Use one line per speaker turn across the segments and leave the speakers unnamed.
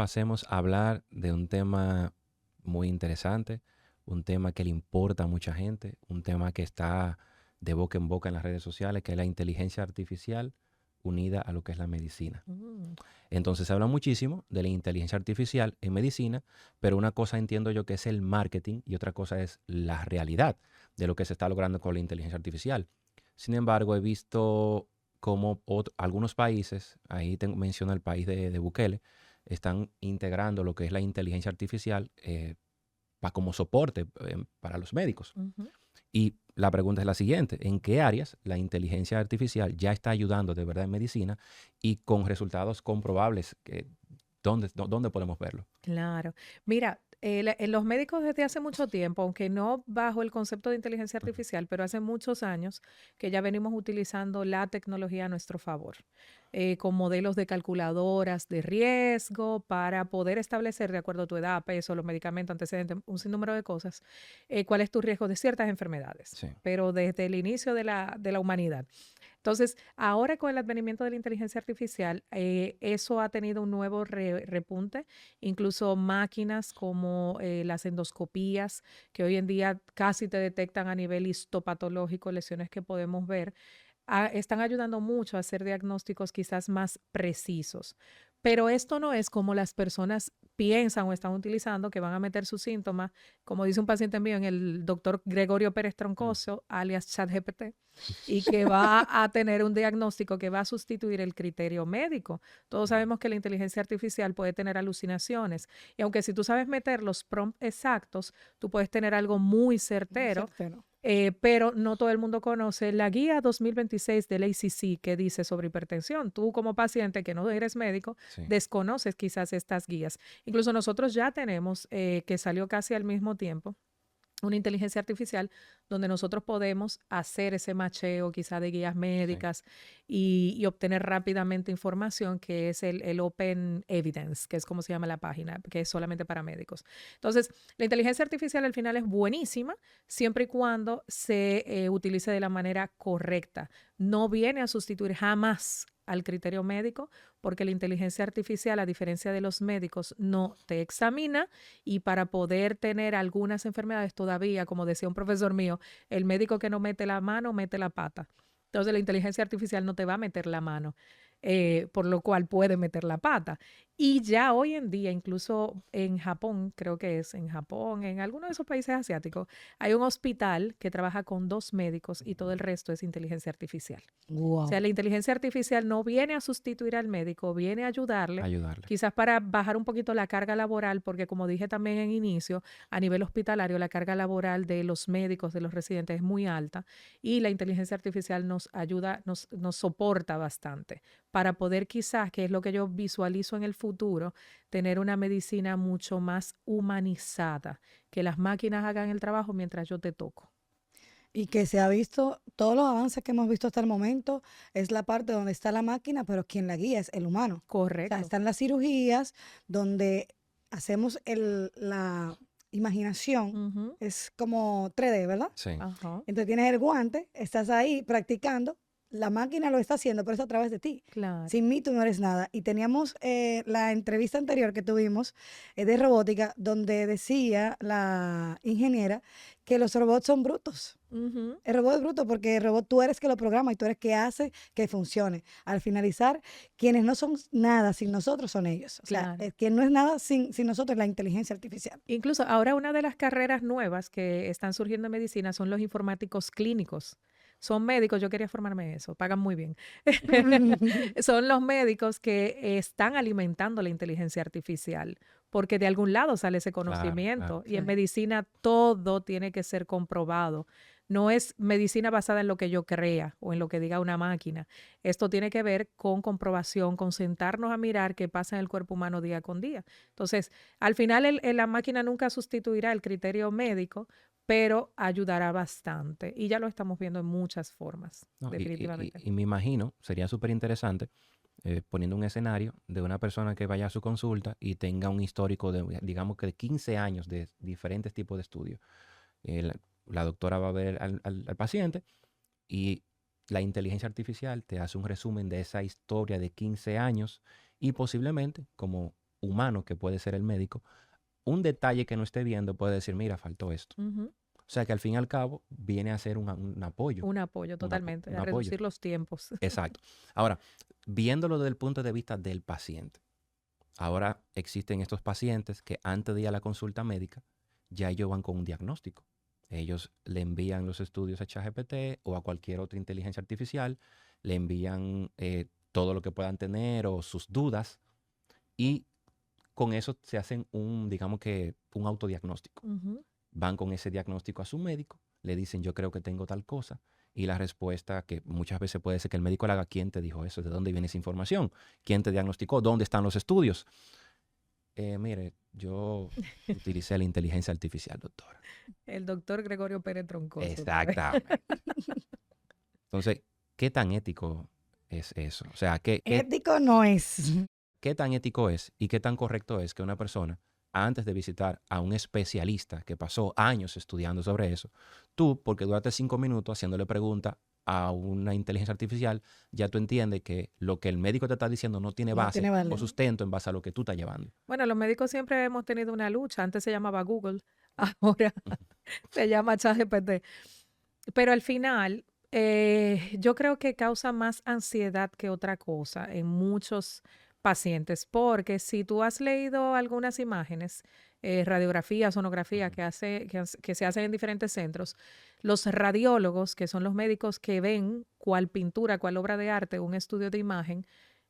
pasemos a hablar de un tema muy interesante, un tema que le importa a mucha gente, un tema que está de boca en boca en las redes sociales, que es la inteligencia artificial unida a lo que es la medicina.
Mm.
Entonces se habla muchísimo de la inteligencia artificial en medicina, pero una cosa entiendo yo que es el marketing y otra cosa es la realidad de lo que se está logrando con la inteligencia artificial. Sin embargo, he visto cómo algunos países, ahí menciono el país de Bukele, están integrando lo que es la inteligencia artificial como soporte para los médicos.
Ujú.
Y la pregunta es la siguiente: ¿en qué áreas la inteligencia artificial ya está ayudando de verdad en medicina y con resultados comprobables? ¿Dónde podemos verlo?
Claro. Mira, los médicos desde hace mucho tiempo, aunque no bajo el concepto de inteligencia
Ujú.
artificial, pero hace muchos años que ya venimos utilizando la tecnología a nuestro favor, con modelos de calculadoras de riesgo para poder establecer, de acuerdo a tu edad, peso, los medicamentos, antecedentes, un sinnúmero de cosas, cuál es tu riesgo de ciertas enfermedades,
Sí.
pero desde el inicio de la humanidad. Entonces, ahora con el advenimiento de la inteligencia artificial, eso ha tenido un nuevo repunte, incluso máquinas como las endoscopías, que hoy en día casi te detectan a nivel histopatológico lesiones que podemos ver, están ayudando mucho a hacer diagnósticos quizás más precisos. Pero esto no es como las personas piensan o están utilizando, que van a meter sus síntomas, como dice un paciente mío, en el doctor Gregorio Pérez
Mm.
Troncoso, alias ChatGPT, y que va a tener un diagnóstico que va a sustituir el criterio médico. Todos
Mm.
sabemos que la inteligencia artificial puede tener alucinaciones y aunque si tú sabes meter los prompts exactos, tú puedes tener algo muy
Muy
certero,
certero.
pero no todo el mundo conoce la guía 2026 del ACC que dice sobre hipertensión. Tú como paciente que no eres médico,
Sí.
desconoces quizás estas guías. Incluso nosotros ya tenemos, que salió casi al mismo tiempo, una inteligencia artificial donde nosotros podemos hacer ese macheo quizá de guías
Sí.
médicas y obtener rápidamente información, que es el Open Evidence, que es como se llama la página, que es solamente para médicos. Entonces, la inteligencia artificial al final es buenísima siempre y cuando se utilice de la manera correcta. No viene a sustituir jamás al criterio médico, porque la inteligencia artificial, a diferencia de los médicos, no te examina y para poder tener algunas enfermedades todavía, como decía un profesor mío, el médico que no mete la mano, mete la pata. Entonces la inteligencia artificial no te va a meter la mano, por lo cual puede meter la pata. Y ya hoy en día, incluso en Japón, creo que es en Japón, en alguno de esos países asiáticos, hay un hospital que trabaja con 2 médicos y todo el resto es inteligencia artificial. O sea,
Wow.
la inteligencia artificial no viene a sustituir al médico, viene a ayudarle,
Ayudarle.
quizás para bajar un poquito la carga laboral, porque como dije también en inicio, a nivel hospitalario la carga laboral de los médicos, de los residentes es muy alta y la inteligencia artificial nos ayuda, nos soporta bastante para poder quizás, que es lo que yo visualizo en el futuro, tener una medicina mucho más humanizada, que las máquinas hagan el trabajo mientras yo te toco.
Y que se ha visto, todos los avances que hemos visto hasta el momento, es la parte donde está la máquina, pero quien la guía es el humano. O sea,
Correcto.
están las cirugías donde hacemos la imaginación,
Ujú.
es como 3D, ¿verdad?
Sí.
Ajá,
Entonces tienes el guante, estás ahí practicando, la máquina lo está haciendo, pero es a través de ti.
claro.
Sin mí tú no eres nada. Y teníamos la entrevista anterior que tuvimos de robótica, donde decía la ingeniera que los robots son brutos.
Ujú.
El robot es bruto porque el robot tú eres que lo programa y tú eres que hace que funcione. Al finalizar, quienes no son nada sin nosotros son ellos. O sea,
Claro.
quien no es nada sin nosotros es la inteligencia artificial.
Incluso ahora una de las carreras nuevas que están surgiendo en medicina son los informáticos clínicos. Son médicos, yo quería formarme en eso, pagan muy bien. Son los médicos que están alimentando la inteligencia artificial, porque de algún lado sale ese
Claro, claro.
conocimiento y en
Sí.
medicina todo tiene que ser comprobado. No es medicina basada en lo que yo crea o en lo que diga una máquina. Esto tiene que ver con comprobación, con sentarnos a mirar qué pasa en el cuerpo humano día con día. Entonces, al final la máquina nunca sustituirá el criterio médico, pero ayudará bastante. Y ya lo estamos viendo en muchas formas,
No,
definitivamente.
y me imagino, sería súper interesante poniendo un escenario de una persona que vaya a su consulta y tenga un histórico de, digamos que de 15 años de diferentes tipos de estudios. La doctora va a ver al paciente y la inteligencia artificial te hace un resumen de esa historia de 15 años y posiblemente, como humano, que puede ser el médico, un detalle que no esté viendo puede decir, mira, faltó esto.
Ujú.
O sea que al fin y al cabo viene a ser un apoyo.
Un apoyo,
Un
totalmente, a
apoyo.
reducir los tiempos.
Exacto. Ahora, viéndolo desde el punto de vista del paciente, ahora existen estos pacientes que antes de ir a la consulta médica, ya ellos van con un diagnóstico. Ellos le envían los estudios a ChatGPT o a cualquier otra inteligencia artificial, le envían todo lo que puedan tener o sus dudas y con eso se hacen digamos que un autodiagnóstico.
Ujú.
Van con ese diagnóstico a su médico, le dicen yo creo que tengo tal cosa y la respuesta que muchas veces puede ser que el médico le haga, ¿quién te dijo eso? ¿De dónde viene esa información? ¿Quién te diagnosticó? ¿Dónde están los estudios? Mire, yo utilicé la inteligencia artificial, doctora.
El doctor Gregorio Pérez Troncoso.
Exactamente. Entonces, ¿qué tan ético es eso? O sea,
Ético no es.
¿qué tan ético es y qué tan correcto es que una persona, antes de visitar a un especialista que pasó años estudiando sobre eso, tú, porque duraste 5 minutos haciéndole preguntas a una inteligencia artificial, ya tú entiendes que lo que el médico te está diciendo no tiene
No
base
tiene
o
valor.
sustento en base a lo que tú estás llevando.
Bueno, los médicos siempre hemos tenido una lucha. Antes se llamaba Google, ahora se llama ChatGPT. Pero al final, yo creo que causa más ansiedad que otra cosa en muchos pacientes, porque si tú has leído algunas imágenes, radiografía, sonografía
Ujú.
que se hacen en diferentes centros, los radiólogos, que son los médicos que ven cuál pintura, cuál obra de arte, un estudio de imagen,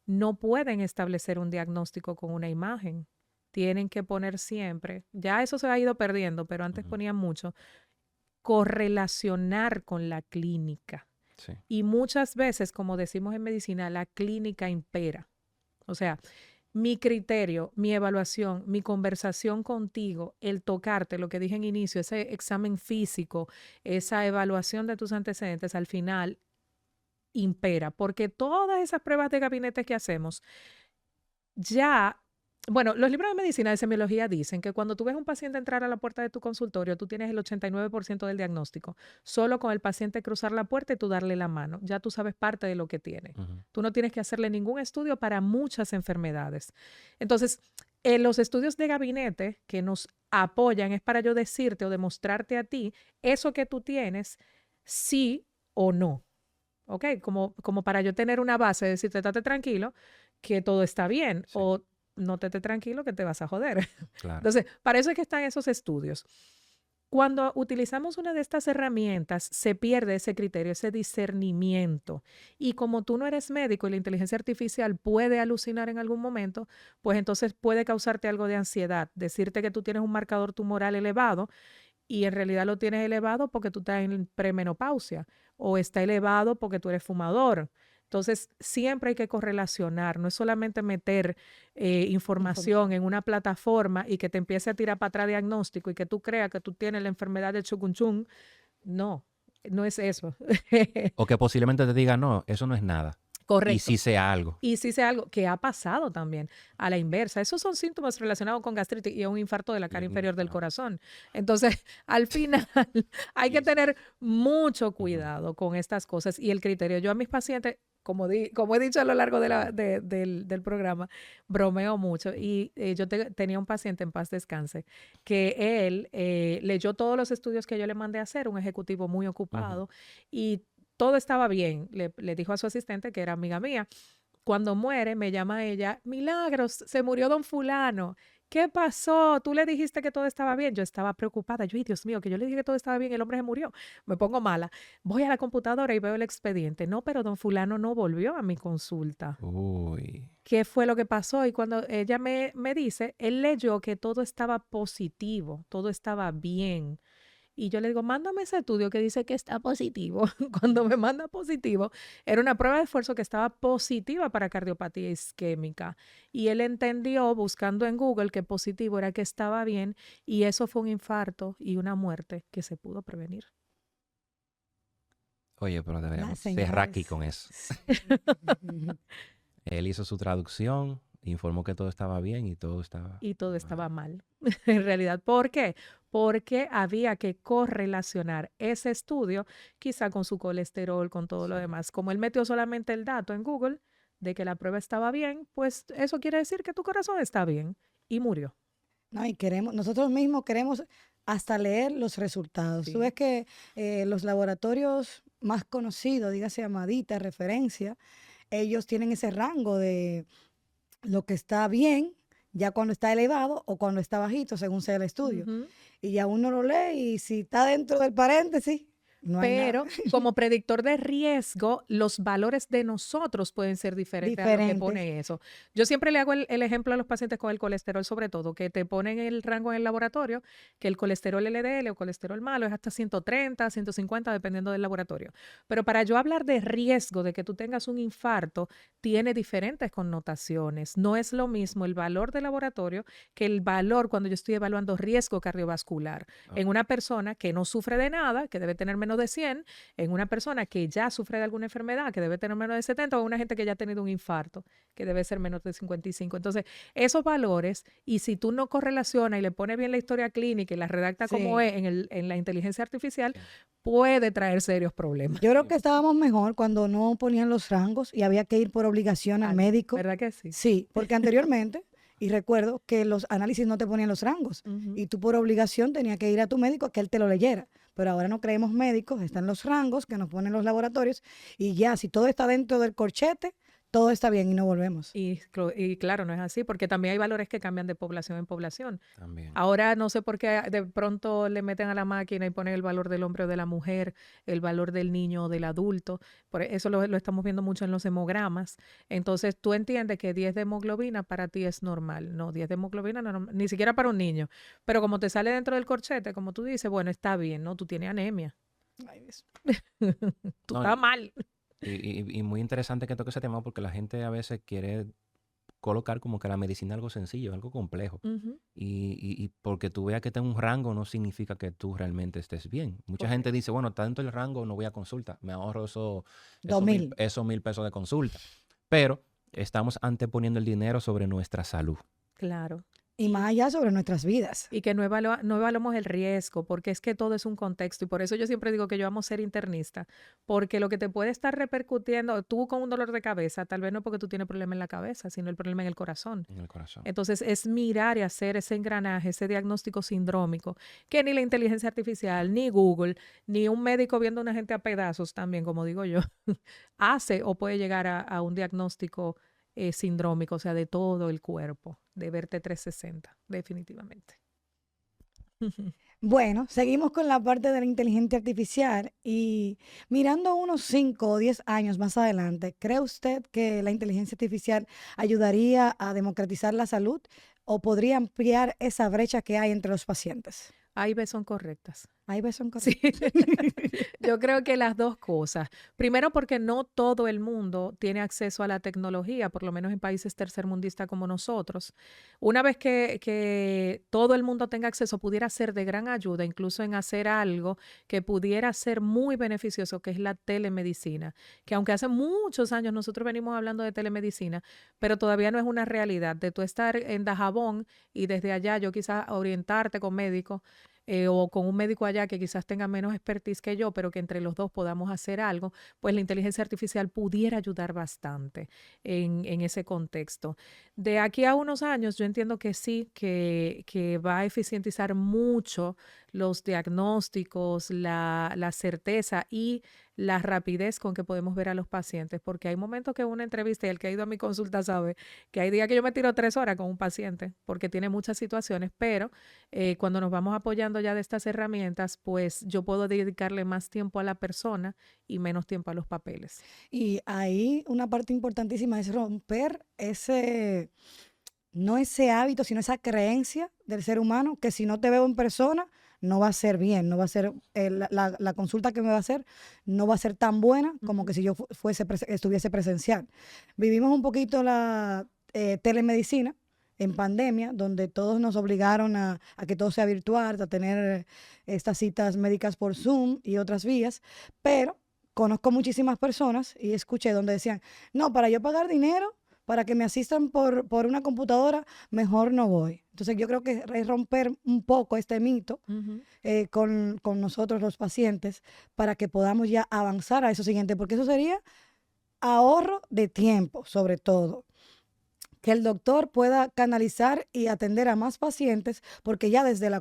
no pueden establecer un diagnóstico con una imagen. Tienen que poner siempre, ya eso se ha ido perdiendo, pero antes
Ujú.
ponían mucho, correlacionar con la clínica.
Sí.
Y muchas veces, como decimos en medicina, la clínica impera. O sea, mi criterio, mi evaluación, mi conversación contigo, el tocarte, lo que dije en inicio, ese examen físico, esa evaluación de tus antecedentes, al final impera, porque todas esas pruebas de gabinete que hacemos, ya, bueno, los libros de medicina de semiología dicen que cuando tú ves a un paciente entrar a la puerta de tu consultorio, tú tienes el 89% del diagnóstico. Solo con el paciente cruzar la puerta y tú darle la mano, ya tú sabes parte de lo que tiene.
Ujú.
Tú no tienes que hacerle ningún estudio para muchas enfermedades. Entonces, los estudios de gabinete que nos apoyan es para yo decirte o demostrarte a ti eso que tú tienes, sí o no. ¿Ok? Como para yo tener una base, decirte, estate tranquilo, que todo está bien,
Sí,
o no te estés tranquilo, que te vas a joder.
claro.
Entonces, para eso es que están esos estudios. Cuando utilizamos una de estas herramientas, se pierde ese criterio, ese discernimiento. Y como tú no eres médico y la inteligencia artificial puede alucinar en algún momento, pues entonces puede causarte algo de ansiedad, decirte que tú tienes un marcador tumoral elevado y en realidad lo tienes elevado porque tú estás en premenopausia o está elevado porque tú eres fumador. Entonces, siempre hay que correlacionar, no es solamente meter información en una plataforma y que te empiece a tirar para atrás diagnóstico y que tú creas que tú tienes la enfermedad de chukunchun. No, no es eso.
O que posiblemente te diga, no, eso no es nada. Y
Correcto.
sí sea algo.
Y sí sea algo que ha pasado también a la inversa. Esos son síntomas relacionados con gastritis y un infarto de la cara inferior del corazón. Entonces, al final, hay que tener mucho cuidado con estas cosas y el criterio. Yo a mis pacientes, como he dicho a lo largo del programa, bromeo mucho. Y yo tenía un paciente, en paz descanse, que él leyó todos los estudios que yo le mandé a hacer, un ejecutivo muy ocupado, y todo estaba bien. Le dijo a su asistente, que era amiga mía. Cuando muere, me llama ella, Milagros, se murió don fulano. ¿Qué pasó? Tú le dijiste que todo estaba bien. Yo estaba preocupada. Yo, ay, Dios mío, que yo le dije que todo estaba bien, el hombre se murió. Me pongo mala. Voy a la computadora y veo el expediente. No, pero don fulano no volvió a mi consulta.
Uy.
¿Qué fue lo que pasó? Y cuando ella me dice, él leyó que todo estaba positivo, todo estaba bien. Y yo le digo, mándame ese estudio que dice que está positivo. Cuando me manda positivo, era una prueba de esfuerzo que estaba positiva para cardiopatía isquémica. Y él entendió, buscando en Google, que positivo era que estaba bien. Y eso fue un infarto y una muerte que se pudo prevenir.
Oye, pero deberíamos
Las
cerrar aquí
señales.
con eso. Él hizo su traducción, informó que todo estaba bien y todo estaba
Y todo
mal.
estaba mal, en realidad. ¿Por qué? Porque había que correlacionar ese estudio quizá con su colesterol, con todo lo
Sí.
demás. Como él metió solamente el dato en Google, de que la prueba estaba bien, pues eso quiere decir que tu corazón está bien y murió.
No, y nosotros mismos queremos hasta leer los resultados. Tú
Sí.
ves que los laboratorios más conocidos, dígase Amadita, referencia, ellos tienen ese rango de lo que está bien, ya cuando está elevado o cuando está bajito, según sea el estudio.
Ujú.
Y ya uno lo lee y si está dentro del paréntesis, no hay nada.
Pero como predictor de riesgo, los valores de nosotros pueden ser diferentes a lo que
Diferentes.
pone eso. Yo siempre le hago el ejemplo a los pacientes con el colesterol, sobre todo, que te ponen el rango en el laboratorio, que el colesterol LDL o colesterol malo es hasta 130, 150, dependiendo del laboratorio. Pero para yo hablar de riesgo de que tú tengas un infarto, tiene diferentes connotaciones. No es lo mismo el valor de laboratorio que el valor cuando yo estoy evaluando riesgo cardiovascular. En una persona que no sufre de nada, que debe tener menos de 100, en una persona que ya sufre de alguna enfermedad, que debe tener menos de 70, o una gente que ya ha tenido un infarto, que debe ser menos de 55. Entonces, esos valores, y si tú no correlacionas y le pones bien la historia clínica y la redacta como
Sí.
es en la inteligencia artificial, puede traer serios problemas.
Yo creo que estábamos mejor cuando no ponían los rangos y había que ir por obligación al médico.
¿Verdad que sí?
Sí, porque anteriormente, y recuerdo que los análisis no te ponían los rangos
Ujú.
y tú por obligación tenías que ir a tu médico a que él te lo leyera. Pero ahora no creemos médicos, están los rangos que nos ponen los laboratorios y ya, si todo está dentro del corchete, todo está bien y no volvemos.
Y claro, no es así, porque también hay valores que cambian de población en población.
También.
Ahora no sé por qué de pronto le meten a la máquina y ponen el valor del hombre o de la mujer, el valor del niño o del adulto. Eso lo estamos viendo mucho en los hemogramas. Entonces tú entiendes que 10 de hemoglobina para ti es normal. No, 10 de hemoglobina no, ni siquiera para un niño. Pero como te sale dentro del corchete, como tú dices, bueno, está bien, ¿no? Tú tienes anemia. Tú
No,
estás mal.
y muy interesante que toque ese tema porque la gente a veces quiere colocar como que la medicina es algo sencillo, algo complejo.
Ujú.
Y porque tú veas que está en un rango no significa que tú realmente estés bien. Mucha gente dice, bueno, está dentro del rango, no voy a consulta, me ahorro esos
2,000.
esos 1,000 pesos de consulta. Pero estamos anteponiendo el dinero sobre nuestra salud.
Claro.
Y más allá sobre nuestras vidas.
Y que no evaluamos el riesgo, porque es que todo es un contexto. Y por eso yo siempre digo que yo amo ser internista, porque lo que te puede estar repercutiendo, tú con un dolor de cabeza, tal vez no porque tú tienes problema en la cabeza, sino el problema en el corazón.
En el corazón.
Entonces es mirar y hacer ese engranaje, ese diagnóstico sindrómico, que ni la inteligencia artificial, ni Google, ni un médico viendo a una gente a pedazos también, como digo yo, hace o puede llegar a un diagnóstico sindrómico, o sea, de todo el cuerpo, de verte 360, definitivamente.
Bueno, seguimos con la parte de la inteligencia artificial y mirando unos 5 o 10 años más adelante, ¿cree usted que la inteligencia artificial ayudaría a democratizar la salud o podría ampliar esa brecha que hay entre los pacientes?
A y B son correctas.
Ahí ves, son
Sí,
correctos.
yo creo que las dos cosas. Primero, porque no todo el mundo tiene acceso a la tecnología, por lo menos en países tercermundistas como nosotros. Una vez que todo el mundo tenga acceso, pudiera ser de gran ayuda, incluso en hacer algo que pudiera ser muy beneficioso, que es la telemedicina, que aunque hace muchos años nosotros venimos hablando de telemedicina, pero todavía no es una realidad, de tú estar en Dajabón y desde allá yo quizás orientarte con médicos o con un médico allá que quizás tenga menos expertise que yo, pero que entre los dos podamos hacer algo, pues la inteligencia artificial pudiera ayudar bastante en ese contexto. De aquí a unos años, yo entiendo que sí, que va a eficientizar mucho los diagnósticos, la certeza y la rapidez con que podemos ver a los pacientes, porque hay momentos que una entrevista, y el que ha ido a mi consulta sabe que hay días que yo me tiro 3 horas con un paciente, porque tiene muchas situaciones, pero cuando nos vamos apoyando ya de estas herramientas, pues yo puedo dedicarle más tiempo a la persona y menos tiempo a los papeles.
Y ahí una parte importantísima es romper ese, no ese hábito, sino esa creencia del ser humano que si no te veo en persona, no va a ser bien, no va a ser, la consulta que me va a hacer no va a ser tan buena como que si yo estuviese presencial. Vivimos un poquito la telemedicina en pandemia, donde todos nos obligaron a que todo sea virtual, a tener estas citas médicas por Zoom y otras vías, pero conozco muchísimas personas y escuché donde decían, no, para yo pagar dinero, para que me asistan por una computadora, mejor no voy. Entonces yo creo que es romper un poco este mito con nosotros los pacientes para que podamos ya avanzar a eso siguiente, porque eso sería ahorro de tiempo, sobre todo. Que el doctor pueda canalizar y atender a más pacientes, porque ya desde la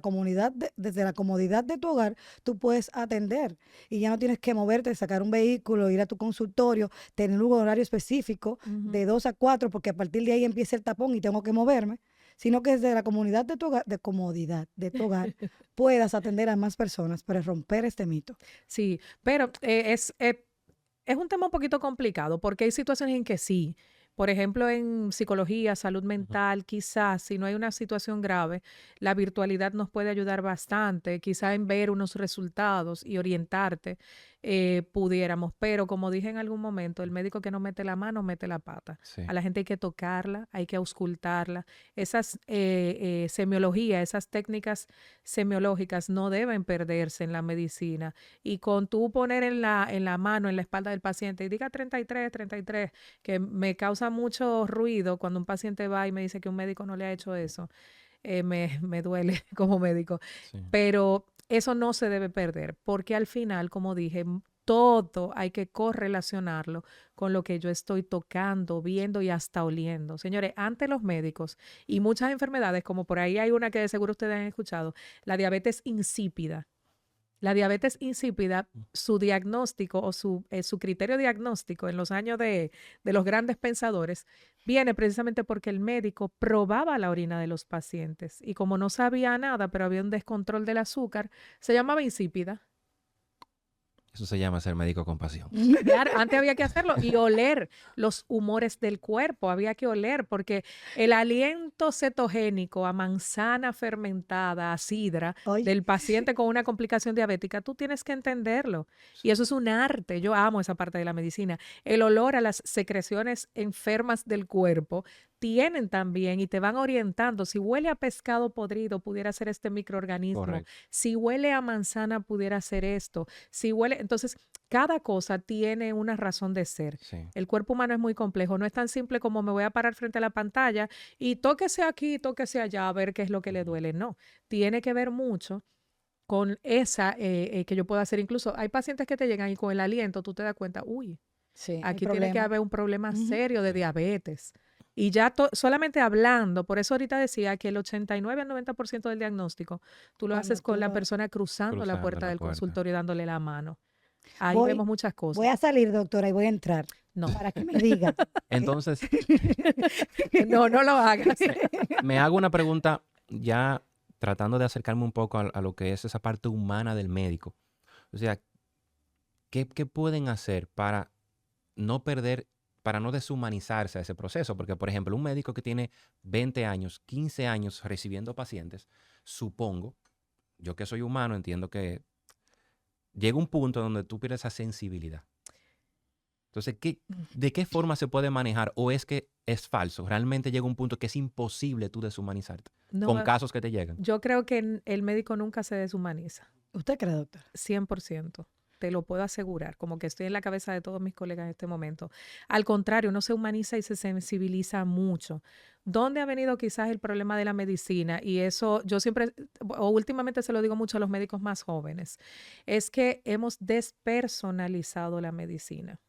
desde la comodidad de tu hogar, tú puedes atender y ya no tienes que moverte, sacar un vehículo, ir a tu consultorio, tener un horario específico
Ujú.
de 2 a 4, porque a partir de ahí empieza el tapón y tengo que moverme, sino que desde la comunidad de tu hogar, de comodidad de tu hogar, puedas atender a más personas para romper este mito.
Sí, pero es un tema un poquito complicado porque hay situaciones en que sí. Por ejemplo, en psicología, salud
Ujú.
mental, quizás si no hay una situación grave, la virtualidad nos puede ayudar bastante, quizás en ver unos resultados y orientarte, pudiéramos. Pero como dije en algún momento, el médico que no mete la mano, mete la pata.
Sí,
A la gente hay que tocarla, hay que auscultarla. Esas semiologías, esas técnicas semiológicas no deben perderse en la medicina. Y con tú poner en la mano, en la espalda del paciente y diga 33, 33, que me causa mucho ruido cuando un paciente va y me dice que un médico no le ha hecho eso, me duele como médico.
sí.
Pero eso no se debe perder, porque al final, como dije, todo hay que correlacionarlo con lo que yo estoy tocando, viendo y hasta oliendo. Señores, ante los médicos y muchas enfermedades, como por ahí hay una que de seguro ustedes han escuchado, la diabetes insípida. La diabetes insípida, su diagnóstico o su criterio diagnóstico en los años de los grandes pensadores viene precisamente porque el médico probaba la orina de los pacientes y como no sabía nada, pero había un descontrol del azúcar, se llamaba insípida.
Eso se llama ser médico con pasión.
Claro, antes había que hacerlo y oler los humores del cuerpo, había que oler porque el aliento cetogénico a manzana fermentada, a sidra
Ay,
del paciente con una complicación diabética, tú tienes que entenderlo. Y eso es un arte, yo amo esa parte de la medicina. El olor a las secreciones enfermas del cuerpo tienen también y te van orientando. Si huele a pescado podrido, pudiera ser este microorganismo.
Correcto.
Si huele a manzana, pudiera ser esto. Si huele, entonces cada cosa tiene una razón de ser.
Sí.
El cuerpo humano es muy complejo, no es tan simple como me voy a parar frente a la pantalla y tóquese aquí, tóquese allá a ver qué es lo que le
Ujú.
duele. No, tiene que ver mucho con esa que yo puedo hacer. Incluso hay pacientes que te llegan y con el aliento tú te das cuenta, uy,
sí, hay
aquí tiene que
problema.
haber un problema
Ujú.
serio de
Sí.
diabetes. Y ya solamente hablando, por eso ahorita decía que el 89 al 90% del diagnóstico tú lo
Cuando
haces con
tú
la
lo...
persona cruzando la
Cruzando
puerta
la
del
puerta.
consultorio y dándole la mano. Ahí
Voy,
vemos muchas
voy
cosas.
a salir, doctora, y voy a entrar
No,
para que me diga.
Entonces,
no, no lo hagas.
me hago una pregunta ya tratando de acercarme un poco a lo que es esa parte humana del médico. O sea, ¿qué pueden hacer para no perder, para no deshumanizarse a ese proceso? Porque, por ejemplo, un médico que tiene 20 años, 15 años recibiendo pacientes, supongo, yo que soy humano, entiendo que llega un punto donde tú pierdes esa sensibilidad. Entonces, ¿de qué forma se puede manejar? ¿O es que es falso? Realmente llega un punto que es imposible tú deshumanizarte con
No,
casos que te llegan.
yo creo que el médico nunca se deshumaniza,
¿Usted cree, doctora?
100%. Te lo puedo asegurar, como que estoy en la cabeza de todos mis colegas en este momento. Al contrario, uno se humaniza y se sensibiliza mucho. ¿Dónde ha venido quizás el problema de la medicina? Y eso yo siempre, o últimamente se lo digo mucho a los médicos más jóvenes, es que hemos despersonalizado la medicina.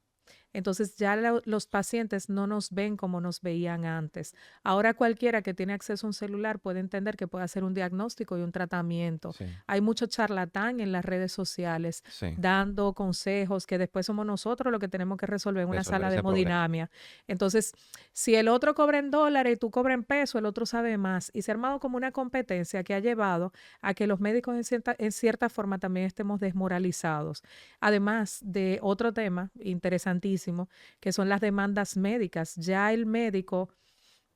Entonces ya los pacientes no nos ven como nos veían antes. Ahora cualquiera que tiene acceso a un celular puede entender que puede hacer un diagnóstico y un tratamiento.
Sí,
Hay mucho charlatán en las redes sociales
sí.
dando consejos que después somos nosotros los que tenemos que resolver en una
Resolver
sala de
ese problema.
hemodinamia. Entonces, si el otro cobra en dólares y tú cobras en pesos, el otro sabe más. Y se ha armado como una competencia que ha llevado a que los médicos en cierta forma también estemos desmoralizados. Además de otro tema interesantísimo, que son las demandas médicas. Ya el médico,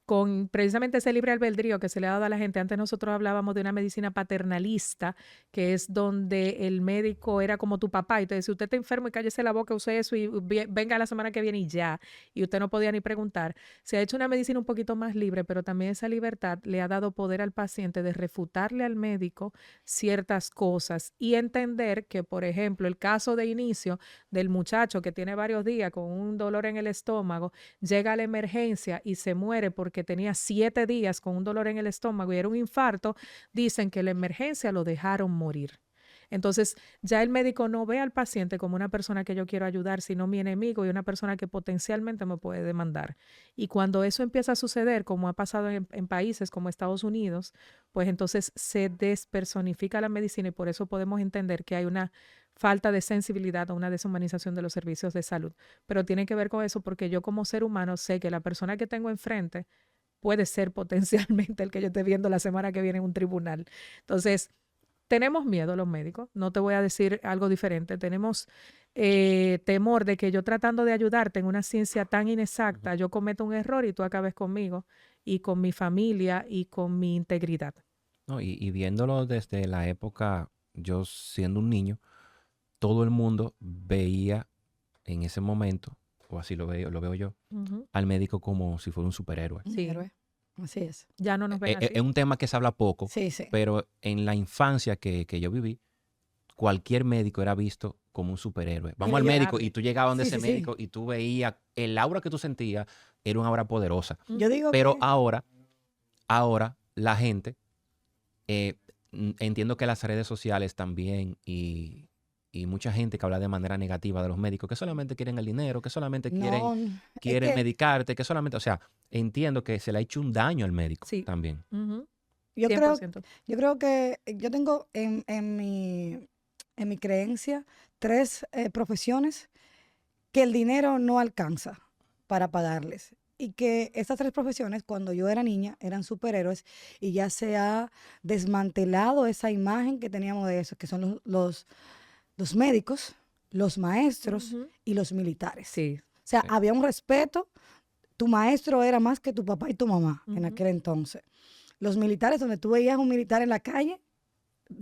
con precisamente ese libre albedrío que se le ha dado a la gente, antes nosotros hablábamos de una medicina paternalista, que es donde el médico era como tu papá y te decía, usted está enfermo y cállese la boca, use eso y venga la semana que viene y ya, y usted no podía ni preguntar. Se ha hecho una medicina un poquito más libre, pero también esa libertad le ha dado poder al paciente de refutarle al médico ciertas cosas y entender que, por ejemplo, el caso de inicio del muchacho que tiene varios días con un dolor en el estómago, llega a la emergencia y se muere porque tenía 7 días con un dolor en el estómago y era un infarto, dicen que la emergencia lo dejaron morir. Entonces, ya el médico no ve al paciente como una persona que yo quiero ayudar, sino mi enemigo y una persona que potencialmente me puede demandar. Y cuando eso empieza a suceder, como ha pasado en países como Estados Unidos, pues entonces se despersonifica la medicina y por eso podemos entender que hay una falta de sensibilidad o una deshumanización de los servicios de salud. Pero tiene que ver con eso porque yo como ser humano sé que la persona que tengo enfrente puede ser potencialmente el que yo esté viendo la semana que viene en un tribunal. Entonces, tenemos miedo los médicos, no te voy a decir algo diferente, tenemos temor de que yo tratando de ayudarte en una ciencia tan inexacta, yo cometa un error y tú acabes conmigo y con mi familia y con mi integridad.
No, y viéndolo desde la época, yo siendo un niño, todo el mundo veía en ese momento, o así lo veo yo,
Ujú.
al médico como si fuera un superhéroe.
Un
Sí.
héroe. Así es.
Ya no nos ven
Es
así.
un tema que se habla poco,
Sí, sí.
pero en la infancia que yo viví, cualquier médico era visto como un superhéroe. Vamos al médico
Admirable.
y tú llegabas donde
Sí,
ese
sí, sí.
médico y tú veías, el aura que tú sentías era una aura poderosa.
Yo digo
Pero
que
ahora la gente, entiendo que las redes sociales también y mucha gente que habla de manera negativa de los médicos, que solamente quieren el dinero, que solamente quieren,
no, es
quieren
que
medicarte, que solamente, o sea, entiendo que se le ha hecho un daño al médico
Sí.
también.
Ujú.
yo creo,
100%.
yo creo que yo tengo en mi creencia 3 profesiones que el dinero no alcanza para pagarles. Y que estas 3 profesiones, cuando yo era niña, eran superhéroes y ya se ha desmantelado esa imagen que teníamos de eso, que son los médicos, los maestros
Ujú.
y los militares.
Sí.
O sea,
Sí.
había un respeto. Tu maestro era más que tu papá y tu mamá en
Ujú.
aquel entonces. Los militares, donde tú veías un militar en la calle,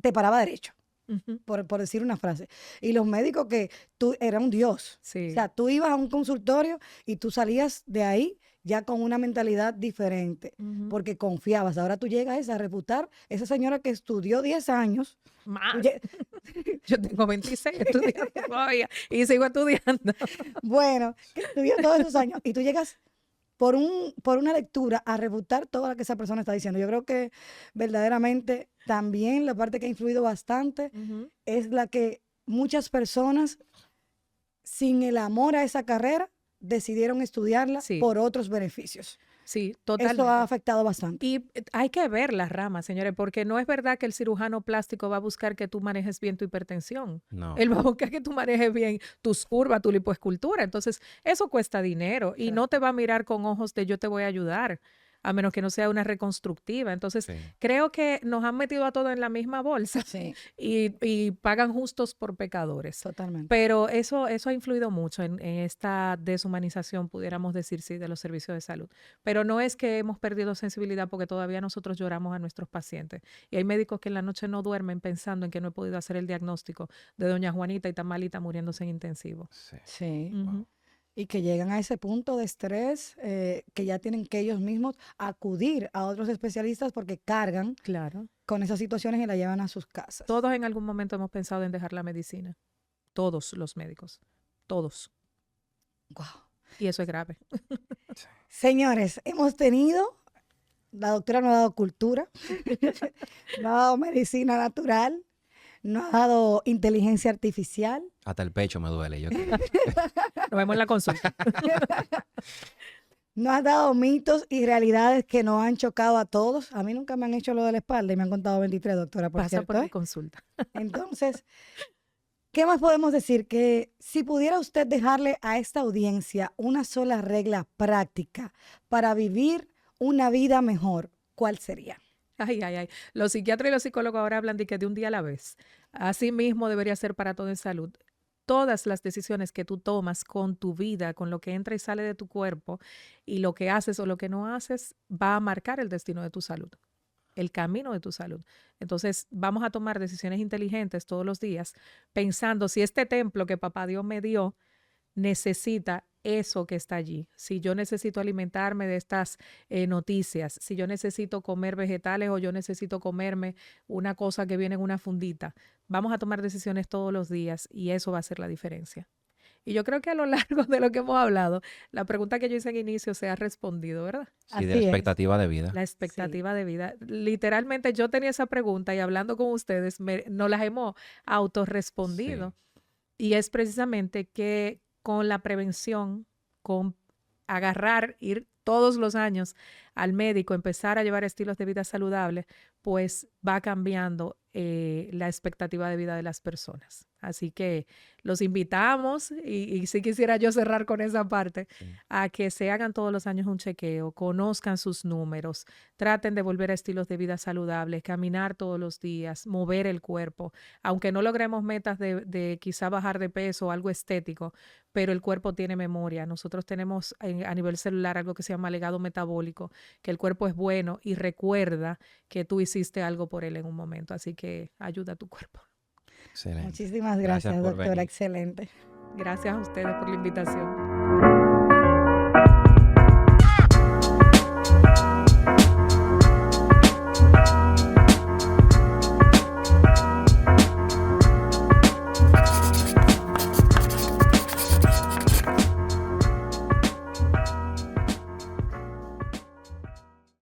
te paraba derecho,
Ujú.
por decir una frase. Y los médicos que tú era un dios.
Sí.
O sea, tú ibas a un consultorio y tú salías de ahí ya con una mentalidad diferente,
Ujú.
porque confiabas. Ahora tú llegas a refutar esa señora que estudió 10 años. tú
Más.
lle-
Yo tengo 26 estudiando todavía y sigo estudiando.
Bueno, que estudió todos esos años y tú llegas por una lectura a refutar todo lo que esa persona está diciendo. Yo creo que verdaderamente también la parte que ha influido bastante
Ujú.
es la que muchas personas, sin el amor a esa carrera, decidieron estudiarla
Sí.
por otros beneficios.
Sí,
Eso
totalmente.
ha afectado bastante.
Y hay que ver las ramas, señores, porque no es verdad que el cirujano plástico va a buscar que tú manejes bien tu hipertensión.
No.
Él va a buscar que tú manejes bien tus curvas, tu lipoescultura. Entonces, eso cuesta dinero y no te va a mirar con ojos de yo te voy a ayudar, a menos que no sea una reconstructiva. Entonces,
Sí.
creo que nos han metido a todos en la misma bolsa
Sí,
y pagan justos por pecadores.
totalmente.
Pero eso ha influido mucho en esta deshumanización, pudiéramos decir, sí, de los servicios de salud. Pero no es que hemos perdido sensibilidad porque todavía nosotros lloramos a nuestros pacientes. Y hay médicos que en la noche no duermen pensando en que no he podido hacer el diagnóstico de doña Juanita y tan malita muriéndose en intensivo.
Sí.
Sí.
Ujú.
Y que llegan a ese punto de estrés que ya tienen que ellos mismos acudir a otros especialistas porque cargan
Claro.
con esas situaciones y la llevan a sus casas.
Todos en algún momento hemos pensado en dejar la medicina. Todos los médicos. Todos.
Guau.
Y eso es grave.
Señores, hemos tenido, la doctora nos ha dado cultura, nos ha dado medicina natural, nos ha dado inteligencia artificial,
Hasta el pecho me duele. Yo
Nos vemos en la consulta.
nos ha dado mitos y realidades que nos han chocado a todos. A mí nunca me han hecho lo de la espalda y me han contado 23, doctora, por
Pasa
cierto.
por mi
¿eh?
consulta.
Entonces, ¿qué más podemos decir? Que si pudiera usted dejarle a esta audiencia una sola regla práctica para vivir una vida mejor, ¿cuál sería?
Ay, ay, ay. Los psiquiatras y los psicólogos ahora hablan de que de un día a la vez. Así mismo debería ser para todo en salud. Todas las decisiones que tú tomas con tu vida, con lo que entra y sale de tu cuerpo y lo que haces o lo que no haces, va a marcar el destino de tu salud, el camino de tu salud. Entonces, vamos a tomar decisiones inteligentes todos los días, pensando si este templo que papá Dios me dio necesita eso que está allí. Si yo necesito alimentarme de estas noticias, si yo necesito comer vegetales o yo necesito comerme una cosa que viene en una fundita. Vamos a tomar decisiones todos los días y eso va a hacer la diferencia. Y yo creo que a lo largo de lo que hemos hablado, la pregunta que yo hice en inicio se ha respondido, ¿verdad?
Sí, de
Así
la
es.
expectativa de vida.
La
Sí.
expectativa de vida. Literalmente yo tenía esa pregunta y hablando con ustedes, nos las hemos autorrespondido. Y es precisamente que con la prevención, con agarrar, ir todos los años al médico, empezar a llevar estilos de vida saludables, pues va cambiando la expectativa de vida de las personas. Así que los invitamos, y sí quisiera yo cerrar con esa parte,
Sí.
a que se hagan todos los años un chequeo, conozcan sus números, traten de volver a estilos de vida saludables, caminar todos los días, mover el cuerpo, aunque no logremos metas de quizá bajar de peso o algo estético, pero el cuerpo tiene memoria. Nosotros tenemos a nivel celular algo que se llama legado metabólico, que el cuerpo es bueno y recuerda que tú hiciste algo por él en un momento, así que ayuda a tu cuerpo.
Excelente.
Muchísimas
Gracias
gracias,
por
doctora.
venir.
Excelente.
Gracias a ustedes por la invitación.